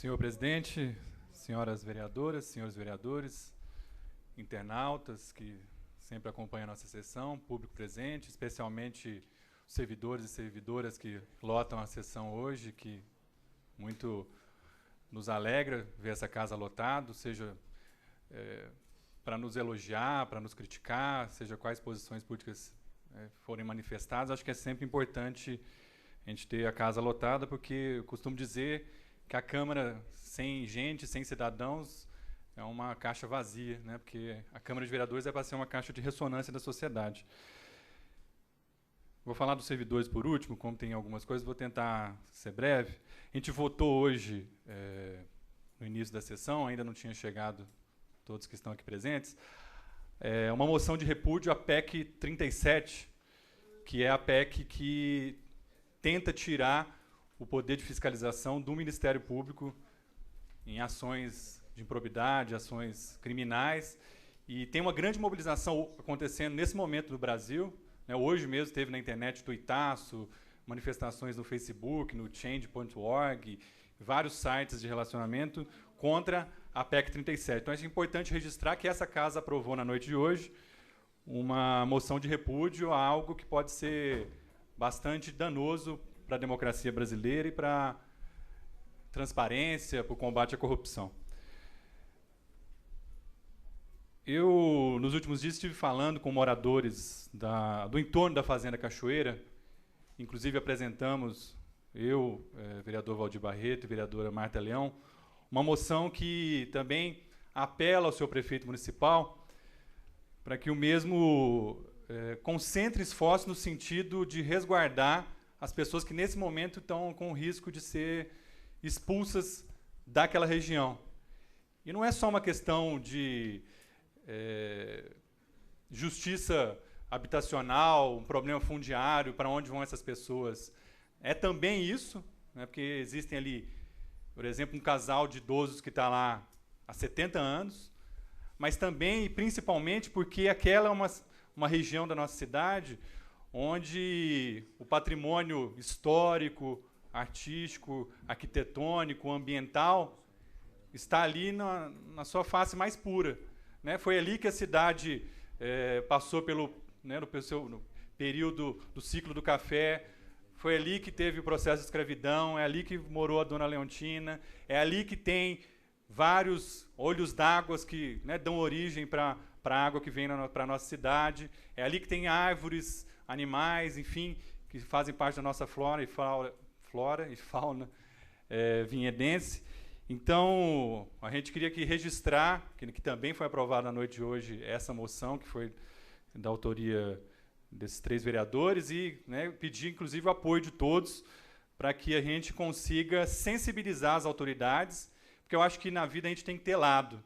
Senhor presidente, senhoras vereadoras, senhores vereadores, internautas que sempre acompanham a nossa sessão, público presente, especialmente os servidores e servidoras que lotam a sessão hoje, que muito nos alegra ver essa casa lotada, seja para nos elogiar, para nos criticar, seja quais posições políticas forem manifestadas. Acho que é sempre importante a gente ter a casa lotada, porque eu costumo dizer que a Câmara sem gente, sem cidadãos, é uma caixa vazia, né? Porque a Câmara de Vereadores é para ser uma caixa de ressonância da sociedade. Vou falar dos servidores por último, como tem algumas coisas, vou tentar ser breve. A gente votou hoje, no início da sessão, ainda não tinha chegado todos que estão aqui presentes, uma moção de repúdio à PEC 37, que é a PEC que tenta tirar o poder de fiscalização do Ministério Público em ações de improbidade, ações criminais, e tem uma grande mobilização acontecendo nesse momento no Brasil, né? Hoje mesmo teve na internet tuitaço, manifestações no Facebook, no change.org, vários sites de relacionamento contra a PEC 37. Então, é importante registrar que essa casa aprovou na noite de hoje uma moção de repúdio a algo que pode ser bastante danoso para a democracia brasileira e para a transparência, para o combate à corrupção. Eu, nos últimos dias, estive falando com moradores do entorno da Fazenda Cachoeira, inclusive apresentamos, vereador Valdir Barreto e vereadora Marta Leão, uma moção que também apela ao seu prefeito municipal para que o mesmo concentre esforços no sentido de resguardar as pessoas que, nesse momento, estão com o risco de ser expulsas daquela região. E não é só uma questão de justiça habitacional, um problema fundiário, para onde vão essas pessoas. É também isso, né, porque existem ali, por exemplo, um casal de idosos que está lá há 70 anos, mas também e principalmente porque aquela é uma região da nossa cidade onde o patrimônio histórico, artístico, arquitetônico, ambiental está ali na sua face mais pura, né? Foi ali que a cidade passou no período do ciclo do café, foi ali que teve o processo de escravidão, é ali que morou a Dona Leontina, é ali que tem vários olhos d'água que, né, dão origem para a água que vem para a nossa cidade, é ali que tem árvores, animais, enfim, que fazem parte da nossa flora e fauna vinhedense. Então, a gente queria aqui registrar, que também foi aprovada na noite de hoje, essa moção, que foi da autoria desses 3 vereadores, e, né, pedir, inclusive, o apoio de todos para que a gente consiga sensibilizar as autoridades, porque eu acho que na vida a gente tem que ter lado,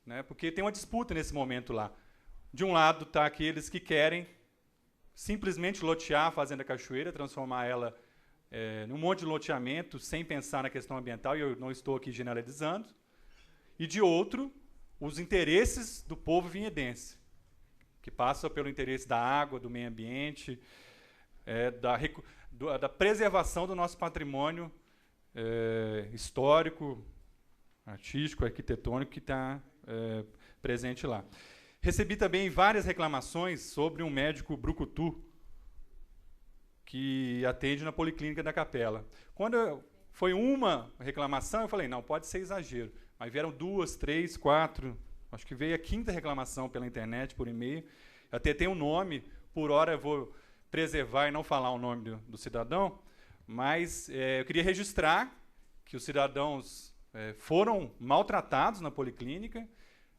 né, porque tem uma disputa nesse momento lá. De um lado está aqueles que querem simplesmente lotear a Fazenda Cachoeira, transformar ela num monte de loteamento, sem pensar na questão ambiental, e eu não estou aqui generalizando. E, de outro, os interesses do povo vinhedense, que passa pelo interesse da água, do meio ambiente, da preservação do nosso patrimônio histórico, artístico, arquitetônico, que está presente lá. Recebi também várias reclamações sobre um médico brucutu que atende na Policlínica da Capela. Quando foi uma reclamação, eu falei, não, pode ser exagero. Mas vieram 2, 3, 4, acho que veio a 5ª reclamação pela internet, por e-mail. Eu até tenho um nome, por hora eu vou preservar e não falar o nome do cidadão, mas eu queria registrar que os cidadãos foram maltratados na Policlínica,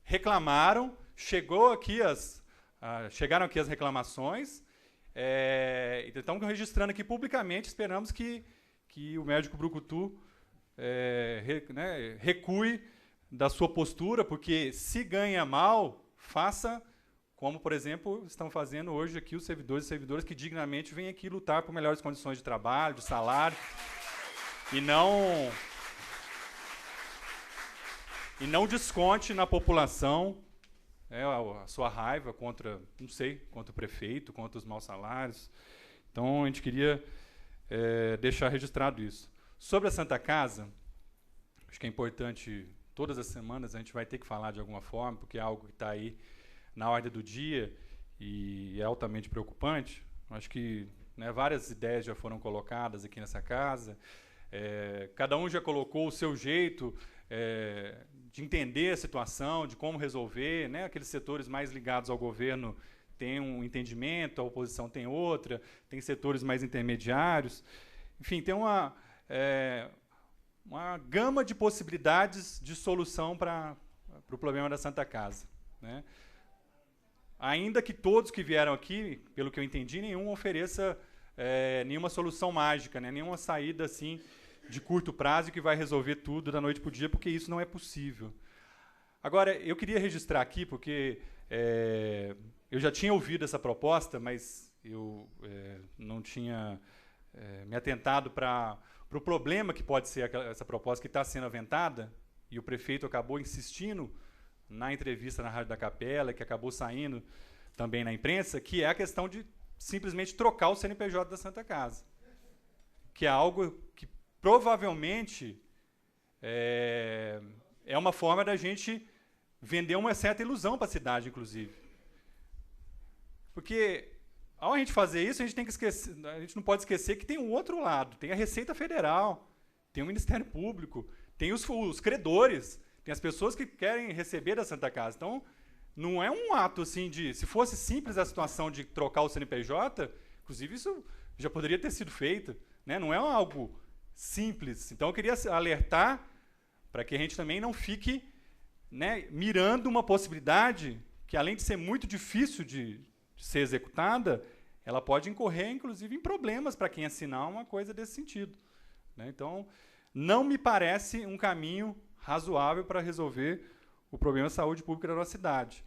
reclamaram, chegaram aqui as reclamações, então estamos registrando aqui publicamente, esperamos que o médico brucutu recue da sua postura, porque se ganha mal, faça como, por exemplo, estão fazendo hoje aqui os servidores e servidoras que dignamente vêm aqui lutar por melhores condições de trabalho, de salário, e não desconte na população a sua raiva contra, não sei, contra o prefeito, contra os maus salários. Então, a gente queria deixar registrado isso. Sobre a Santa Casa, acho que é importante, todas as semanas a gente vai ter que falar de alguma forma, porque é algo que está aí na ordem do dia e é altamente preocupante. Acho que, né, várias ideias já foram colocadas aqui nessa casa, cada um já colocou o seu jeito de entender a situação, de como resolver, né? Aqueles setores mais ligados ao governo têm um entendimento, a oposição tem outra, tem setores mais intermediários. Enfim, tem uma gama de possibilidades de solução para o problema da Santa Casa, né? Ainda que todos que vieram aqui, pelo que eu entendi, nenhum ofereça nenhuma solução mágica, né? Nenhuma saída assim de curto prazo que vai resolver tudo da noite para o dia, porque isso não é possível. Agora, eu queria registrar aqui, porque eu já tinha ouvido essa proposta, mas eu não tinha me atentado para o problema que pode ser essa proposta que está sendo aventada, e o prefeito acabou insistindo na entrevista na Rádio da Capela, que acabou saindo também na imprensa, que é a questão de simplesmente trocar o CNPJ da Santa Casa, que é algo que provavelmente é uma forma da gente vender uma certa ilusão para a cidade, inclusive. Porque, ao a gente fazer isso, a gente não pode esquecer que tem um outro lado, tem a Receita Federal, tem o Ministério Público, tem os credores, tem as pessoas que querem receber da Santa Casa. Então, não é um ato assim de... Se fosse simples a situação de trocar o CNPJ, inclusive isso já poderia ter sido feito, né? Não é algo simples. Então, eu queria alertar para que a gente também não fique, né, mirando uma possibilidade que, além de ser muito difícil de ser executada, ela pode incorrer, inclusive, em problemas para quem assinar uma coisa desse sentido, né? Então, não me parece um caminho razoável para resolver o problema de saúde pública da nossa cidade.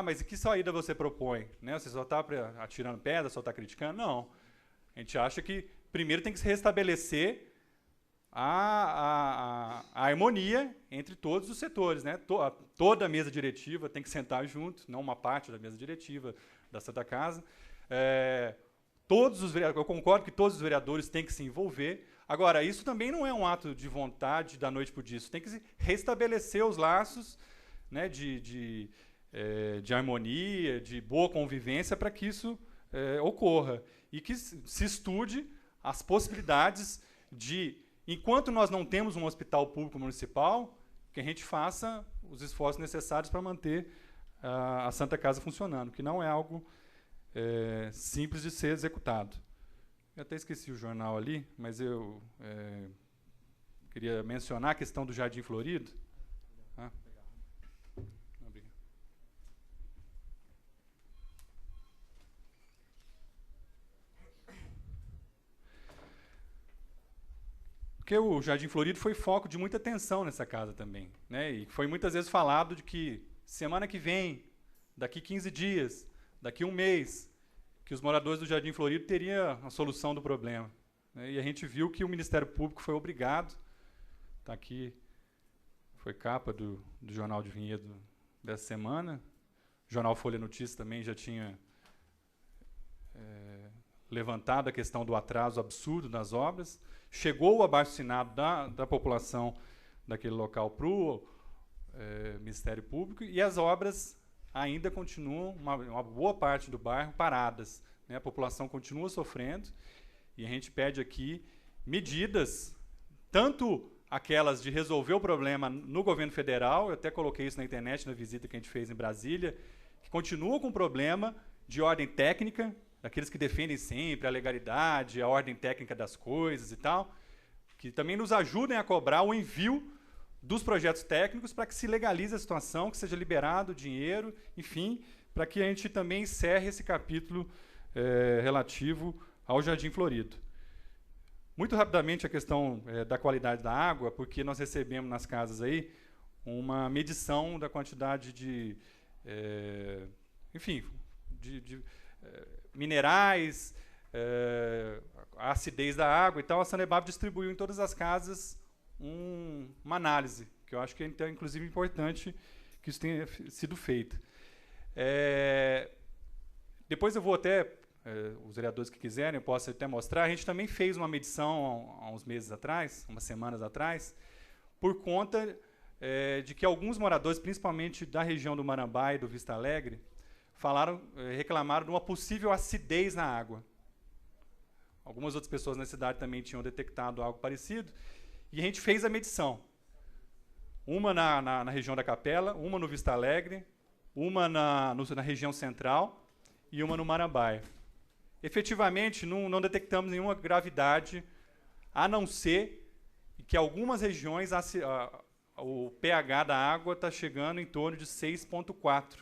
Mas e que saída você propõe? Né? Você só está atirando pedra, só está criticando? Não. A gente acha que primeiro tem que se restabelecer a harmonia entre todos os setores, né? Toda a mesa diretiva tem que sentar junto, não uma parte da mesa diretiva da Santa Casa. Eu concordo que todos os vereadores têm que se envolver. Agora, isso também não é um ato de vontade da noite para o dia. Isso tem que restabelecer os laços, né, de harmonia, de boa convivência, para que isso ocorra. E que se estude as possibilidades de, enquanto nós não temos um hospital público municipal, que a gente faça os esforços necessários para manter a Santa Casa funcionando, que não é algo simples de ser executado. Eu até esqueci o jornal ali, mas eu queria mencionar a questão do Jardim Florido. Obrigado. Porque o Jardim Florido foi foco de muita atenção nessa casa também, né? E foi muitas vezes falado de que semana que vem, daqui 15 dias, daqui um mês, que os moradores do Jardim Florido teriam a solução do problema, né? E a gente viu que o Ministério Público foi obrigado, está aqui, foi capa do Jornal de Vinhedo dessa semana, o Jornal Folha Notícias também já tinha levantado a questão do atraso absurdo nas obras, chegou o abaixo-assinado da população daquele local para o Ministério Público, e as obras ainda continuam, uma boa parte do bairro, paradas, né? A população continua sofrendo, e a gente pede aqui medidas, tanto aquelas de resolver o problema no governo federal, eu até coloquei isso na internet, na visita que a gente fez em Brasília, que continua com problema de ordem técnica, daqueles que defendem sempre a legalidade, a ordem técnica das coisas e tal, que também nos ajudem a cobrar o envio dos projetos técnicos para que se legalize a situação, que seja liberado o dinheiro, enfim, para que a gente também encerre esse capítulo relativo ao Jardim Florido. Muito rapidamente a questão da qualidade da água, porque nós recebemos nas casas aí uma medição da quantidade de minerais, a acidez da água e tal. A Sanepar distribuiu em todas as casas uma análise, que eu acho que é, inclusive, importante que isso tenha sido feito. Depois eu vou até, os vereadores que quiserem, eu posso até mostrar, a gente também fez uma medição há uns meses atrás, umas semanas atrás, por conta de que alguns moradores, principalmente da região do Marambá e do Vista Alegre, reclamaram de uma possível acidez na água. Algumas outras pessoas na cidade também tinham detectado algo parecido, e a gente fez a medição. Uma na região da Capela, uma no Vista Alegre, uma na região central e uma no Marambaia. Efetivamente, não detectamos nenhuma gravidade, a não ser que algumas regiões o pH da água está chegando em torno de 6,4.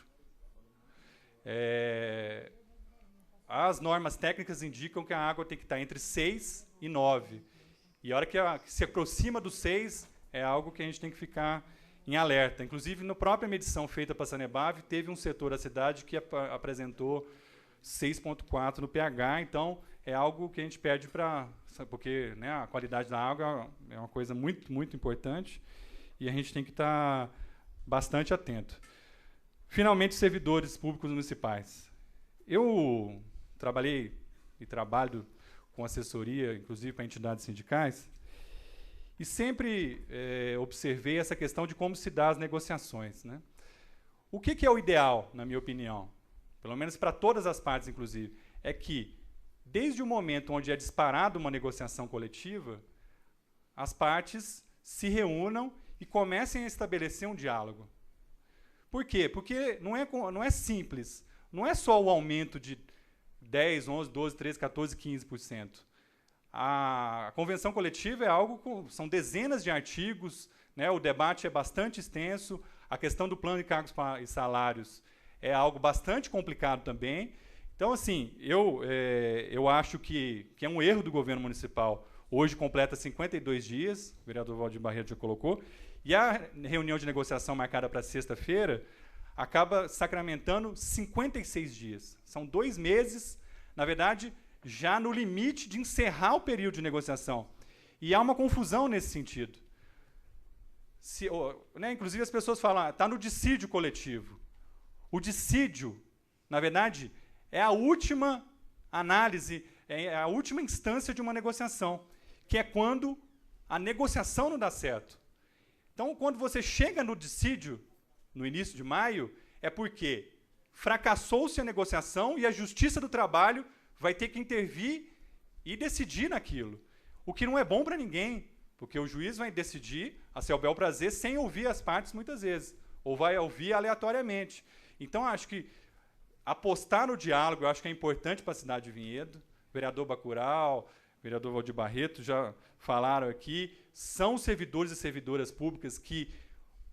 As normas técnicas indicam que a água tem que estar entre 6 e 9. E a hora que se aproxima do 6, é algo que a gente tem que ficar em alerta. Inclusive, na própria medição feita para a Sanebave, teve um setor da cidade que apresentou 6,4 no pH, então é algo que a gente pede porque, né, a qualidade da água é uma coisa muito, muito importante e a gente tem que estar bastante atento. Finalmente, servidores públicos municipais. Eu trabalhei e trabalho com assessoria, inclusive para entidades sindicais, e sempre observei essa questão de como se dá as negociações, né? O que é o ideal, na minha opinião? Pelo menos para todas as partes, inclusive, é que, desde o momento onde é disparada uma negociação coletiva, as partes se reúnam e comecem a estabelecer um diálogo. Por quê? Porque não é simples. Não é só o aumento de 10, 11, 12, 13, 14, 15%. A convenção coletiva é algo são dezenas de artigos, né, o debate é bastante extenso, a questão do plano de cargos e salários é algo bastante complicado também. Então, assim, eu acho que é um erro do governo municipal. Hoje completa 52 dias, o vereador Valdir Barreto já colocou, e a reunião de negociação marcada para sexta-feira acaba sacramentando 56 dias. São 2 meses, na verdade, já no limite de encerrar o período de negociação. E há uma confusão nesse sentido. Inclusive, as pessoas falam, está no dissídio coletivo. O dissídio, na verdade, é a última análise, é a última instância de uma negociação, que é quando a negociação não dá certo. Então, quando você chega no dissídio, no início de maio, é porque fracassou-se a negociação e a Justiça do Trabalho vai ter que intervir e decidir naquilo. O que não é bom para ninguém, porque o juiz vai decidir a seu bel prazer sem ouvir as partes muitas vezes, ou vai ouvir aleatoriamente. Então, acho que apostar no diálogo, eu acho que é importante para a cidade de Vinhedo. O vereador Bacurau, o vereador Valdir Barreto já falaram aqui, são servidores e servidoras públicas que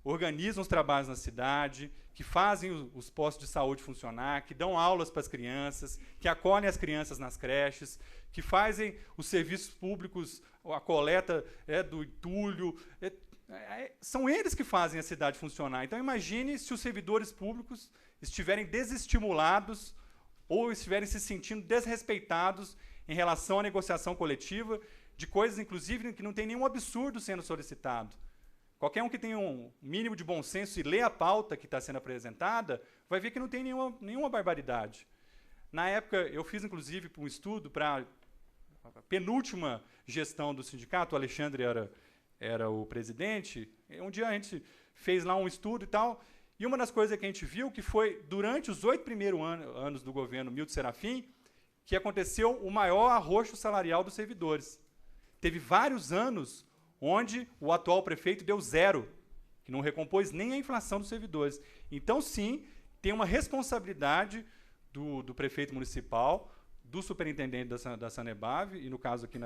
organizam os trabalhos na cidade, que fazem os postos de saúde funcionar, que dão aulas para as crianças, que acolhem as crianças nas creches, que fazem os serviços públicos, a coleta do entulho. São eles que fazem a cidade funcionar. Então, imagine se os servidores públicos estiverem desestimulados ou estiverem se sentindo desrespeitados em relação à negociação coletiva de coisas, inclusive, que não tem nenhum absurdo sendo solicitado. Qualquer um que tenha um mínimo de bom senso e lê a pauta que está sendo apresentada, vai ver que não tem nenhuma barbaridade. Na época, eu fiz, inclusive, um estudo para a penúltima gestão do sindicato, o Alexandre era o presidente. Um dia a gente fez lá um estudo e tal, e uma das coisas que a gente viu que foi, durante os 8 primeiros anos do governo Milton Serafim, que aconteceu o maior arroxo salarial dos servidores. Teve vários anos onde o atual prefeito deu 0, que não recompôs nem a inflação dos servidores. Então, sim, tem uma responsabilidade do prefeito municipal, do superintendente da Sanebave, e no caso aqui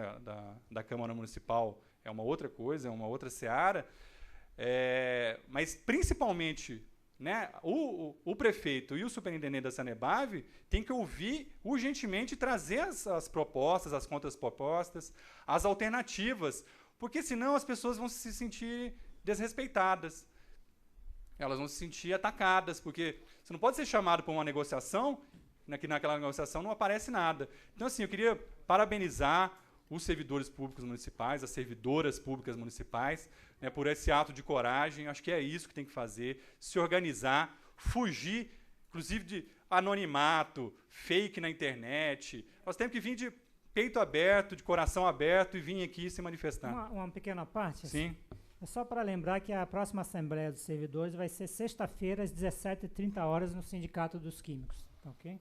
da Câmara Municipal é uma outra coisa, é uma outra seara, mas principalmente, né, o prefeito e o superintendente da Sanebave têm que ouvir urgentemente e trazer as propostas, as contrapropostas, as alternativas, porque senão as pessoas vão se sentir desrespeitadas. Elas vão se sentir atacadas, porque você não pode ser chamado para uma negociação, que naquela negociação não aparece nada. Então, assim, eu queria parabenizar os servidores públicos municipais, as servidoras públicas municipais, né, por esse ato de coragem. Acho que é isso que tem que fazer, se organizar, fugir, inclusive, de anonimato, fake na internet. Nós temos que vir de peito aberto, de coração aberto e vir aqui se manifestar. Uma pequena parte? Sim. É só para lembrar que a próxima Assembleia dos Servidores vai ser sexta-feira, às 17h30 no Sindicato dos Químicos. Tá ok?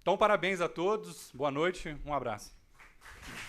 Então, parabéns a todos, boa noite, um abraço.